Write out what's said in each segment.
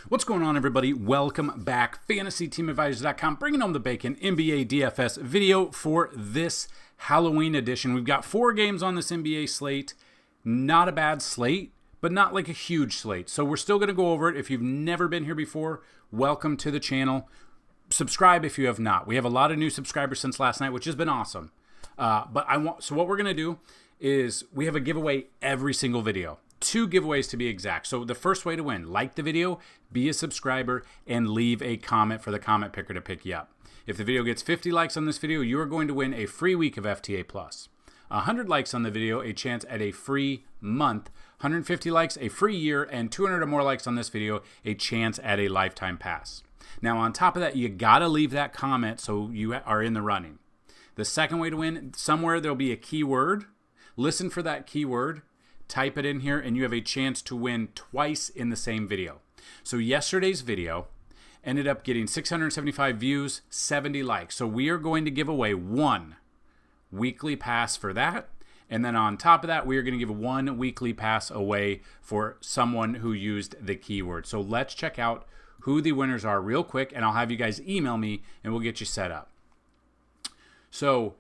What's going on, everybody? Welcome back. FantasyTeamAdvisors.com bringing home the bacon NBA DFS video for this Halloween edition. We've got 4 games on this NBA slate. Not a bad slate, but not like a huge slate. So we're still going to go over it. If you've never been here before, welcome to the channel. Subscribe if you have not. We have a lot of new subscribers since last night, which has been awesome. So what we're going to do is we have a giveaway every single video. 2 giveaways to be exact. So the first way to win, like the video, be a subscriber, and leave a comment for the comment picker to pick you up. If the video gets 50 likes on this video, you are going to win a free week of FTA+. 100 likes on the video, a chance at a free month. 150 likes, a free year, and 200 or more likes on this video, a chance at a lifetime pass. Now, on top of that, you gotta leave that comment so you are in the running. The second way to win, somewhere there'll be a keyword. Listen for that keyword. Type it in here, and you have a chance to win twice in the same video. So yesterday's video ended up getting 675 views, 70 likes. So we are going to give away 1 weekly pass for that. And then on top of that, we are going to give 1 weekly pass away for someone who used the keyword. So let's check out who the winners are real quick, and I'll have you guys email me, and we'll get you set up. So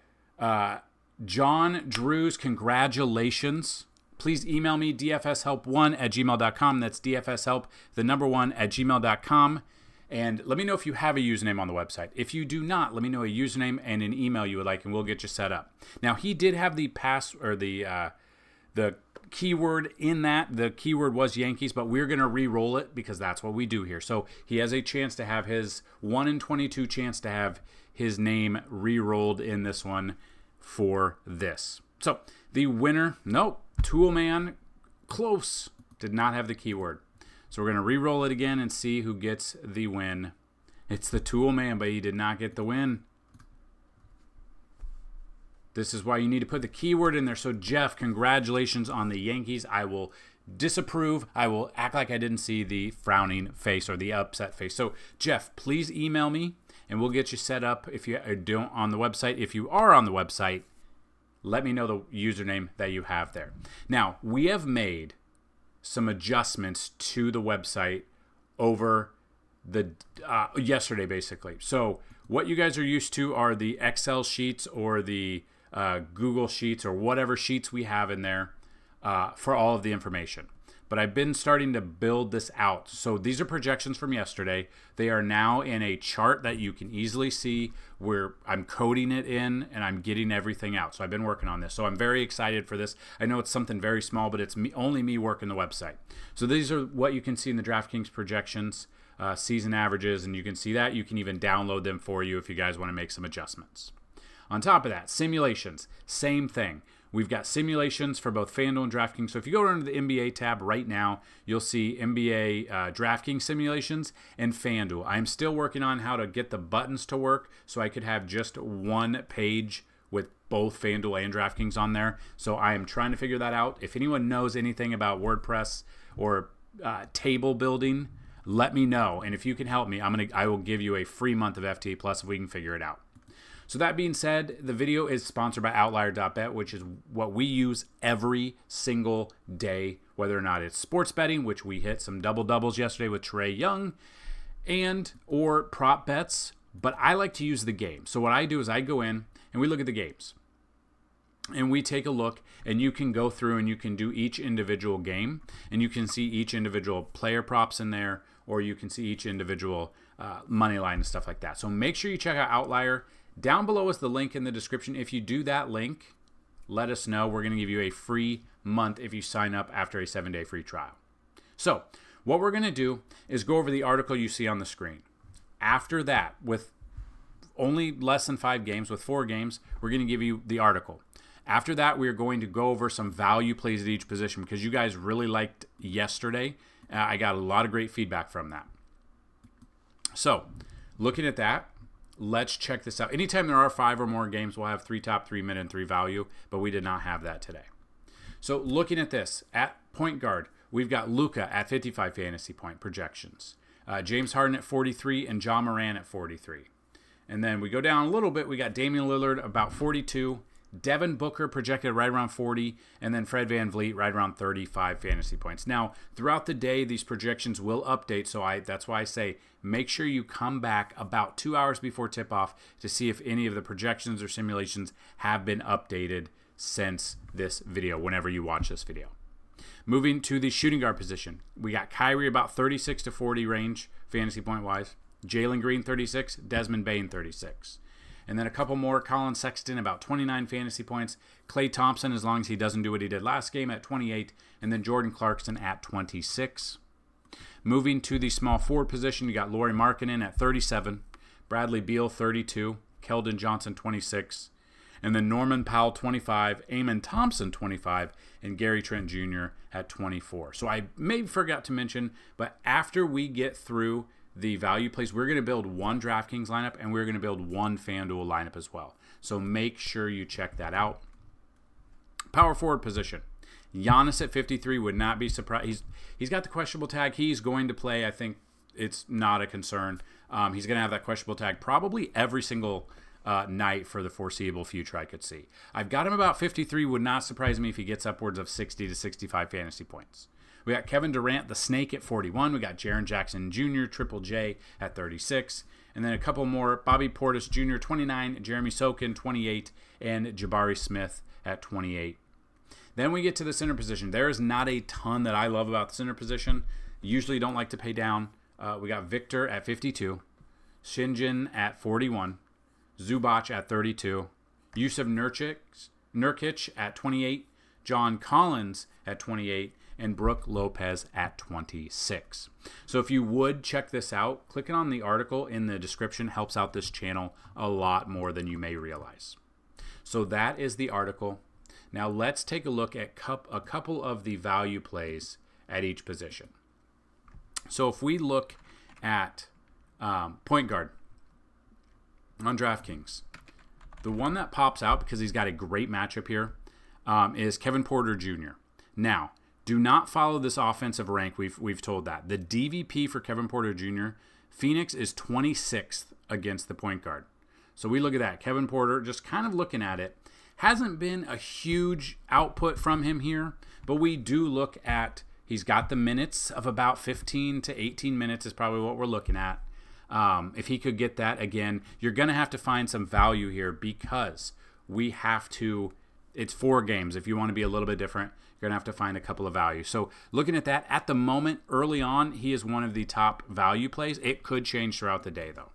John Drews, congratulations. Please email me, dfshelp1@gmail.com. That's dfshelp, the number 1 at gmail.com. And let me know if you have a username on the website. If you do not, let me know a username and an email you would like, and we'll get you set up. Now, he did have the the keyword in that. The keyword was Yankees, but we're going to re-roll it because that's what we do here. So he has a chance to have his 1 in 22 chance to have his name re-rolled in this one for this. So the winner, nope. Toolman, close, did not have the keyword. So we're going to re-roll it again and see who gets the win. It's the Toolman, but he did not get the win. This is why you need to put the keyword in there. So Jeff, congratulations on the Yankees. I will disapprove. I will act like I didn't see the frowning face or the upset face. So Jeff, please email me and we'll get you set up if you don't on the website. If you are on the website, let me know the username that you have there. Now, we have made some adjustments to the website over the yesterday, basically. So what you guys are used to are the Excel sheets or the Google Sheets or whatever sheets we have in there for all of the information. But I've been starting to build this out. So these are projections from yesterday. They are now in a chart that you can easily see where I'm coding it in and I'm getting everything out. So I've been working on this. So I'm very excited for this. I know it's something very small, but it's only me working the website. So these are what you can see in the DraftKings projections, season averages, and you can see that. You can even download them for you if you guys want to make some adjustments. On top of that, simulations, same thing. We've got simulations for both Fanduel and DraftKings. So if you go under the NBA tab right now, you'll see NBA DraftKings simulations and Fanduel. I'm still working on how to get the buttons to work so I could have just one page with both Fanduel and DraftKings on there. So I am trying to figure that out. If anyone knows anything about WordPress or table building, let me know. And if you can help me, I will give you a free month of FTA Plus if we can figure it out. So that being said, the video is sponsored by Outlier.Bet, which is what we use every single day, whether or not it's sports betting, which we hit some double-doubles yesterday with Trae Young, and or prop bets, but I like to use the game. So what I do is I go in and we look at the games. And we take a look, and you can go through and you can do each individual game, and you can see each individual player props in there, or you can see each individual money line and stuff like that. So make sure you check out Outlier. Down below is the link in the description. If you do that link, let us know. We're going to give you a free month if you sign up after a 7-day free trial. So what we're going to do is go over the article you see on the screen. After that, with only less than 5 games, with 4 games, we're going to give you the article. After that, we're going to go over some value plays at each position because you guys really liked yesterday. I got a lot of great feedback from that. So looking at that, let's check this out. Anytime there are 5 or more games, we'll have 3 top, 3 mid, and 3 value, but we did not have that today. So looking at this, at point guard, we've got Luka at 55 fantasy point projections, James Harden at 43, and Ja Morant at 43. And then we go down a little bit, we got Damian Lillard about 42, Devin Booker projected right around 40, and then Fred VanVleet right around 35 fantasy points. Now, throughout the day, these projections will update, so that's why I say make sure you come back about 2 hours before tip-off to see if any of the projections or simulations have been updated since this video, whenever you watch this video. Moving to the shooting guard position, we got Kyrie about 36 to 40 range, fantasy point-wise. Jalen Green, 36. Desmond Bane, 36. And then a couple more. Colin Sexton, about 29 fantasy points. Klay Thompson, as long as he doesn't do what he did last game, at 28. And then Jordan Clarkson at 26. Moving to the small forward position, you got Lauri Markkanen at 37. Bradley Beal, 32. Keldon Johnson, 26. And then Norman Powell, 25. Amon Thompson, 25. And Gary Trent Jr. at 24. So I maybe forgot to mention, but after we get through the value plays, we're going to build one DraftKings lineup, and we're going to build one FanDuel lineup as well. So make sure you check that out. Power forward position. Giannis at 53 would not be surprised. He's got the questionable tag. He's going to play. I think it's not a concern. He's going to have that questionable tag probably every single night for the foreseeable future, I could see. I've got him about 53. Would not surprise me if he gets upwards of 60 to 65 fantasy points. We got Kevin Durant, the Snake, at 41. We got Jaren Jackson Jr., Triple J, at 36. And then a couple more. Bobby Portis Jr., 29. Jeremy Sokin, 28. And Jabari Smith at 28. Then we get to the center position. There is not a ton that I love about the center position. Usually don't like to pay down. We got Victor at 52. Shinjin at 41. Zubac at 32. Yusuf Nurkic at 28. John Collins at 28. And Brooke Lopez at 26. So if you would check this out, clicking on the article in the description helps out this channel a lot more than you may realize. So that is the article. Now let's take a look at a couple of the value plays at each position. So if we look at point guard on DraftKings, the one that pops out because he's got a great matchup here is Kevin Porter Jr. Now, do not follow this offensive rank. We've told that. The DVP for Kevin Porter Jr., Phoenix is 26th against the point guard. So we look at that. Kevin Porter, just kind of looking at it, hasn't been a huge output from him here, but we do look at, he's got the minutes of about 15 to 18 minutes is probably what we're looking at. If he could get that, again, you're going to have to find some value here because we have to, it's 4 games. If you want to be a little bit different, you're going to have to find a couple of values. So looking at that, at the moment, early on, he is one of the top value plays. It could change throughout the day, though.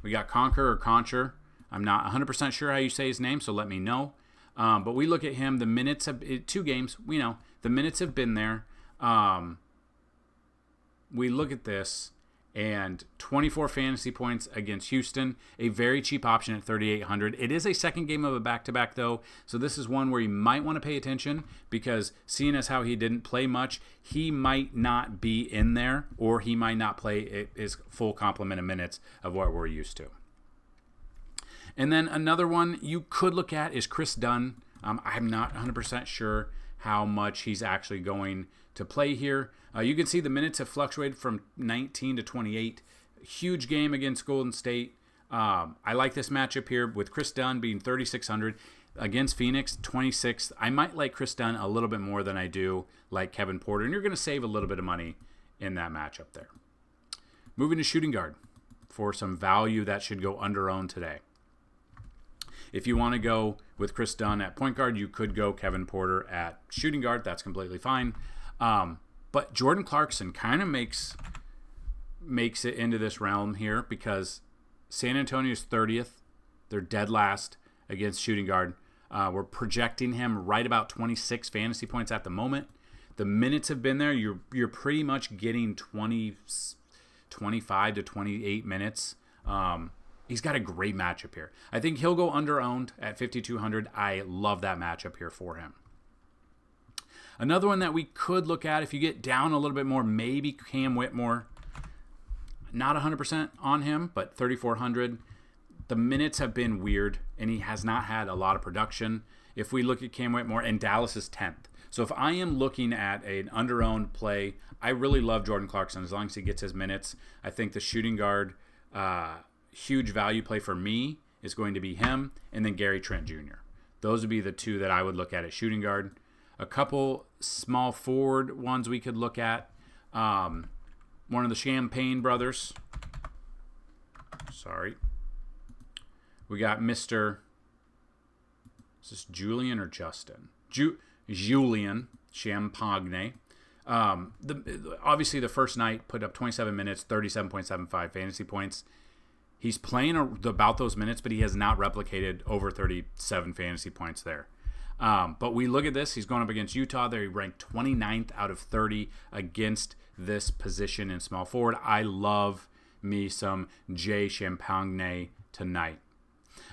We got Conquer or Concher. I'm not 100% sure how you say his name, so let me know. But we look at him. The minutes have 2 games. We know the minutes have been there. We look at this, and 24 fantasy points against Houston, a very cheap option at 3,800. It is a second game of a back-to-back, though, so this is one where you might want to pay attention because seeing as how he didn't play much, he might not be in there, or he might not play his full complement of minutes of what we're used to. And then another one you could look at is Chris Dunn. I'm not 100% sure how much he's actually going to play here. You can see the minutes have fluctuated from 19 to 28. Huge game against Golden State. I like this matchup here with Chris Dunn being 3,600 against Phoenix, 26th. I might like Chris Dunn a little bit more than I do like Kevin Porter, and you're going to save a little bit of money in that matchup there. Moving to shooting guard for some value that should go under-owned today. If you want to go with Chris Dunn at point guard, you could go Kevin Porter at shooting guard. That's completely fine. But Jordan Clarkson kind of makes it into this realm here because San Antonio's 30th. They're dead last against shooting guard. We're projecting him right about 26 fantasy points at the moment. The minutes have been there. You're pretty much getting 25 to 28 minutes. He's got a great matchup here. I think he'll go under-owned at 5,200. I love that matchup here for him. Another one that we could look at if you get down a little bit more, maybe Cam Whitmore. Not 100% on him, but 3,400. The minutes have been weird, and he has not had a lot of production. If we look at Cam Whitmore, and Dallas is 10th. So if I am looking at an under-owned play, I really love Jordan Clarkson as long as he gets his minutes. I think the shooting guard, huge value play for me is going to be him, and then Gary Trent Jr. those would be the two that I would look at shooting guard. A couple small forward ones we could look at. One of the Champagne brothers. Sorry. We got Mr. Is this Julian or Justin? Julian Champagne. Obviously, the first night put up 27 minutes, 37.75 fantasy points. He's playing about those minutes, but he has not replicated over 37 fantasy points there. But we look at this. He's going up against Utah. There, he ranked 29th out of 30 against this position in small forward. I love me some Jay Champagne tonight.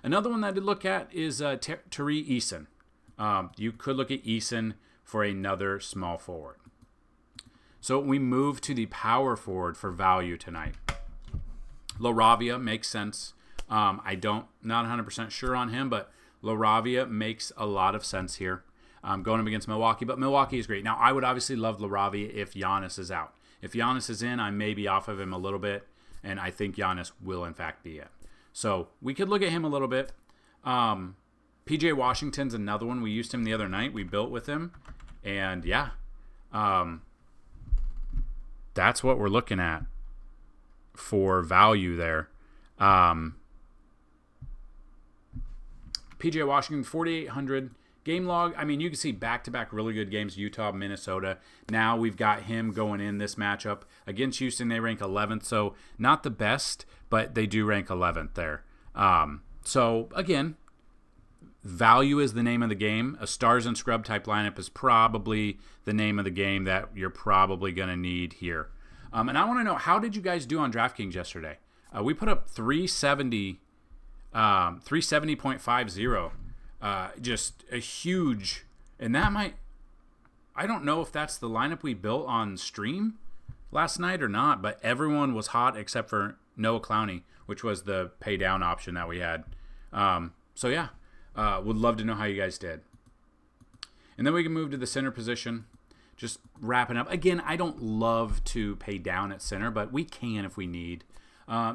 Another one that I did look at is Tari Eason. You could look at Eason for another small forward. So we move to the power forward for value tonight. LaRavia makes sense. Not 100% sure on him, but LaRavia makes a lot of sense here. Going up against Milwaukee, but Milwaukee is great. Now, I would obviously love LaRavia if Giannis is out. If Giannis is in, I may be off of him a little bit, and I think Giannis will, in fact, be in. So we could look at him a little bit. PJ Washington's another one. We used him the other night. We built with him, and yeah, that's what we're looking at for value there. PJ Washington, 4,800 game log. I mean, you can see back-to-back really good games, Utah, Minnesota. Now we've got him going in this matchup against Houston. They rank 11th, so not the best, but they do rank 11th there. So again, value is the name of the game. A stars and scrub type lineup is probably the name of the game that you're probably going to need here. And I want to know, how did you guys do on DraftKings yesterday? We put up 370.50. Just a huge, and that might, I don't know if that's the lineup we built on stream last night or not, but everyone was hot except for Noah Clowney, which was the pay down option that we had. So yeah, would love to know how you guys did. And then we can move to the center position. Just wrapping up. Again, I don't love to pay down at center, but we can if we need.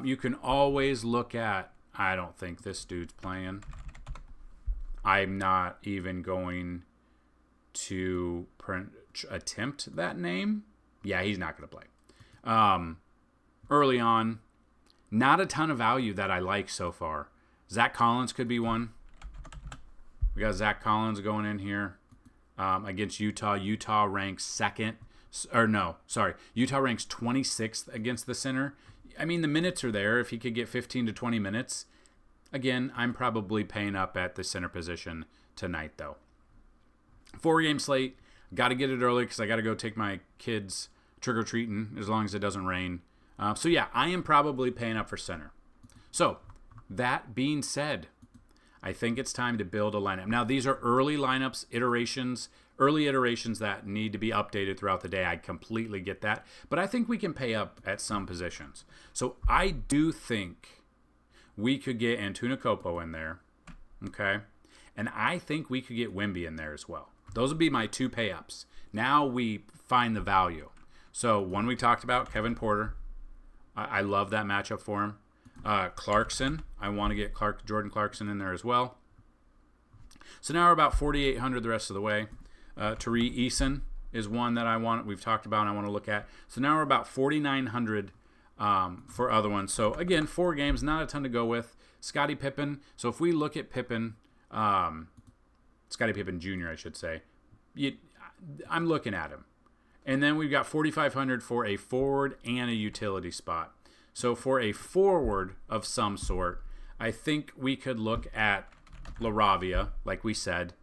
You can always look at, I don't think this dude's playing. I'm not even going to attempt that name. Yeah, he's not going to play. Early on, not a ton of value that I like so far. Zach Collins could be one. We got Zach Collins going in here against Utah. Utah ranks Utah ranks 26th against the center. I mean, the minutes are there. If he could get 15 to 20 minutes. Again, I'm probably paying up at the center position tonight, though. 4-game slate. Got to get it early because I got to go take my kids trick-or-treating as long as it doesn't rain. So, yeah, I am probably paying up for center. So, that being said, I think it's time to build a lineup. Now, these are early lineups, early iterations that need to be updated throughout the day. I completely get that. But I think we can pay up at some positions. So, I do think we could get Antetokounmpo in there, okay? And I think we could get Wemby in there as well. Those would be my two pay-ups. Now we find the value. So one we talked about, Kevin Porter. I love that matchup for him. Clarkson, I want to get Jordan Clarkson in there as well. So now we're about 4,800 the rest of the way. Tari Eason is one that we've talked about and I want to look at. So now we're about 4,900 for other ones. So again, 4 games, not a ton to go with. Scottie Pippen. So if we look at Pippen, Scottie Pippen Jr., I should say, I'm looking at him. And then we've got 4,500 for a forward and a utility spot. So for a forward of some sort, I think we could look at LaRavia, like we said.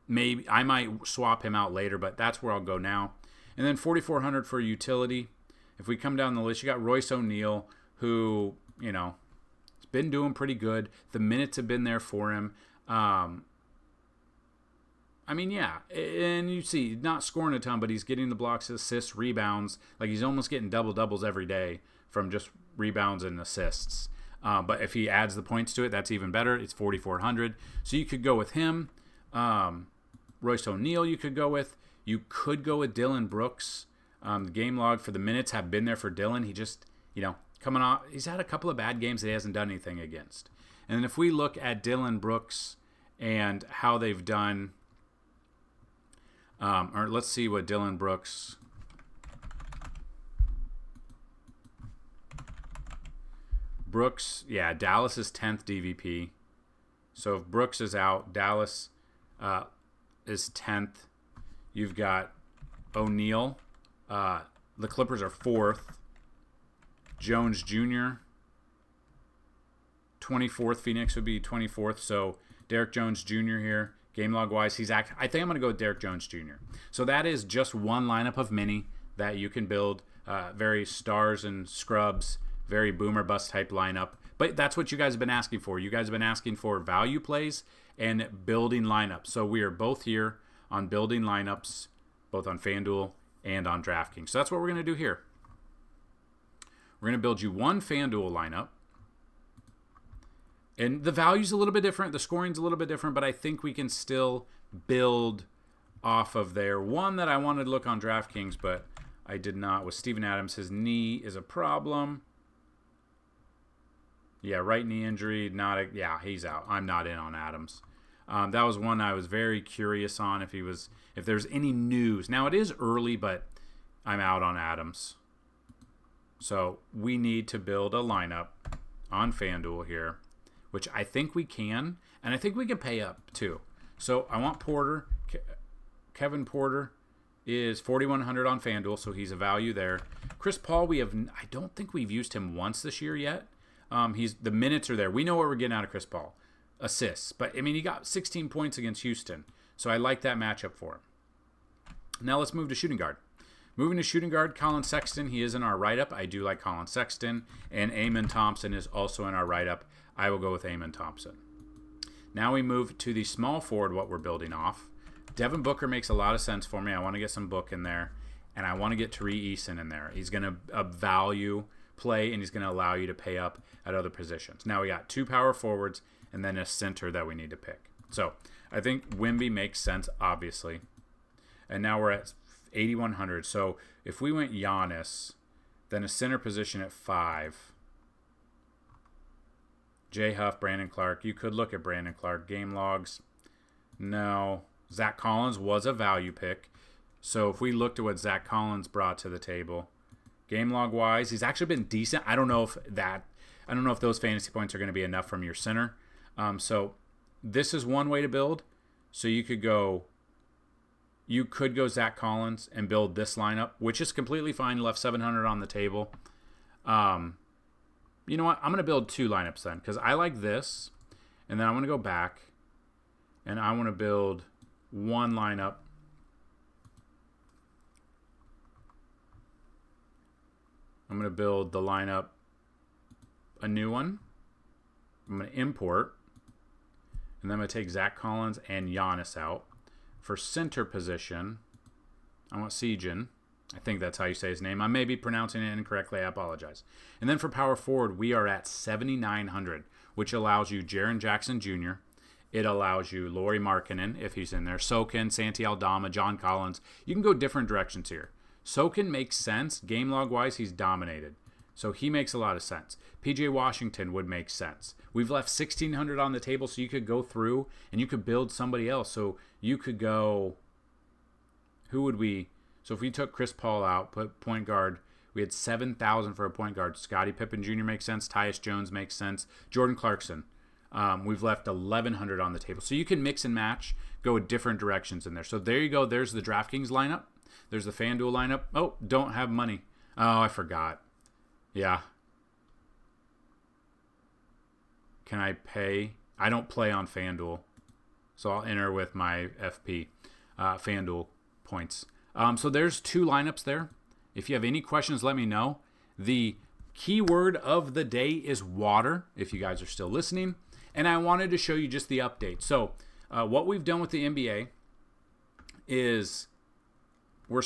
Maybe I might swap him out later, but that's where I'll go now. And then 4,400 for utility. If we come down the list, you got Royce O'Neal, who, has been doing pretty good. The minutes have been there for him. And you see, not scoring a ton, but he's getting the blocks, assists, rebounds. Like, he's almost getting double-doubles every day from just rebounds and assists. But if he adds the points to it, that's even better. It's 4,400. So you could go with him. Royce O'Neal you could go with. You could go with Dylan Brooks. The game log for the minutes have been there for Dylan. He just, coming off. He's had a couple of bad games that he hasn't done anything against. And then if we look at Dylan Brooks and how they've done. Or let's see what Dylan Brooks. Yeah, Dallas is 10th DVP. So if Brooks is out, Dallas is 10th. You've got O'Neal. The Clippers are 4th. Jones Jr. 24th. Phoenix would be 24th. So Derek Jones Jr. here. Game log wise, I think I'm going to go with Derek Jones Jr. So that is just one lineup of many that you can build. Very stars and scrubs, very boomer bust type lineup. But that's what you guys have been asking for. You guys have been asking for value plays and building lineups. So we are both here on building lineups, both on FanDuel and on DraftKings. So that's what we're going to do here. We're going to build you one FanDuel lineup. And the value's a little bit different. The scoring's a little bit different, but I think we can still build off of there. One that I wanted to look on DraftKings, but I did not, was Steven Adams. His knee is a problem. Yeah, right knee injury. Yeah, he's out. I'm not in on Adams. That was one I was very curious on if there's any news. Now, it is early, but I'm out on Adams. So we need to build a lineup on FanDuel here, which I think we can, and I think we can pay up too. So I want Porter. Kevin Porter is 4,100 on FanDuel, so he's a value there. Chris Paul, I don't think we've used him once this year yet. The minutes are there. We know what we're getting out of Chris Paul. Assists. But, I mean, he got 16 points against Houston, so I like that matchup for him. Now let's move to shooting guard. Moving to shooting guard, Colin Sexton, he is in our write-up. I do like Colin Sexton. And Amen Thompson is also in our write-up. I will go with Amen Thompson. Now we move to the small forward, what we're building off. Devin Booker makes a lot of sense for me. I want to get some Book in there. And I want to get Tari Eason in there. He's going to value play, and he's going to allow you to pay up at other positions. Now we got two power forwards and then a center that we need to pick. So I think Wemby makes sense, obviously. And now we're at 8,100. So if we went Giannis, then a center position at 5. Jay Huff, Brandon Clark. You could look at Brandon Clark. Game logs. No. Zach Collins was a value pick. So if we looked at what Zach Collins brought to the table, game log wise, he's actually been decent. I don't know if those fantasy points are going to be enough from your center. So this is one way to build. So you could go Zach Collins and build this lineup, which is completely fine. Left 700 on the table. You know what? I'm going to build two lineups then, because I like this, and then I want to go back, and I want to build one lineup. I'm going to build the lineup, a new one. I'm going to import, and then I'm going to take Zach Collins and Giannis out. For center position, I want Sejan. I think that's how you say his name. I may be pronouncing it incorrectly. I apologize. And then for power forward, we are at 7,900, which allows you Jaren Jackson Jr. It allows you Lauri Markkanen, if he's in there, Sokin, Santi Aldama, John Collins. You can go different directions here. Sokin makes sense. Game log-wise, he's dominated. So he makes a lot of sense. PJ Washington would make sense. We've left 1,600 on the table, so you could go through and you could build somebody else. So you could go, who would we? So if we took Chris Paul out, put point guard, we had 7,000 for a point guard. Scottie Pippen Jr. makes sense. Tyus Jones makes sense. Jordan Clarkson. We've left 1,100 on the table. So you can mix and match, go with different directions in there. So there you go. There's the DraftKings lineup. There's the FanDuel lineup. Oh, don't have money. Oh, I forgot. Yeah. Can I pay? I don't play on FanDuel. So I'll enter with my FP, FanDuel points. So there's two lineups there. If you have any questions, let me know. The keyword of the day is water, if you guys are still listening. And I wanted to show you just the update. So what we've done with the NBA is we're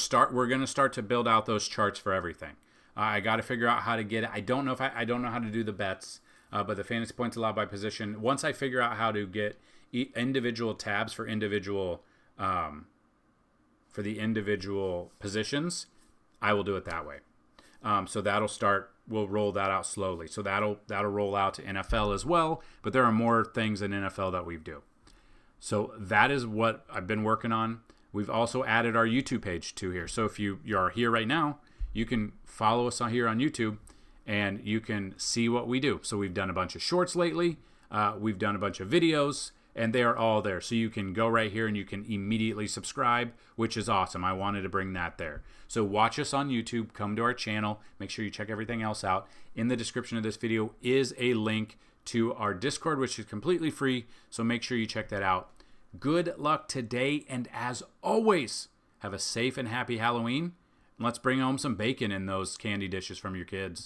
going to start to build out those charts for everything. I got to figure out how to get it. I don't know how to do the bets, but the fantasy points allowed by position. Once I figure out how to get individual tabs for individual the individual positions, I will do it that way. So that'll start. We'll roll that out slowly. So that'll roll out to NFL as well. But there are more things in NFL that we do. So that is what I've been working on. We've also added our YouTube page to here. So if you are here right now, you can follow us on here on YouTube and you can see what we do. So we've done a bunch of shorts lately. We've done a bunch of videos, and they are all there. So you can go right here and you can immediately subscribe, which is awesome. I wanted to bring that there. So watch us on YouTube, come to our channel, make sure you check everything else out. In the description of this video is a link to our Discord, which is completely free. So make sure you check that out. Good luck today, and as always, have a safe and happy Halloween. And let's bring home some bacon in those candy dishes from your kids.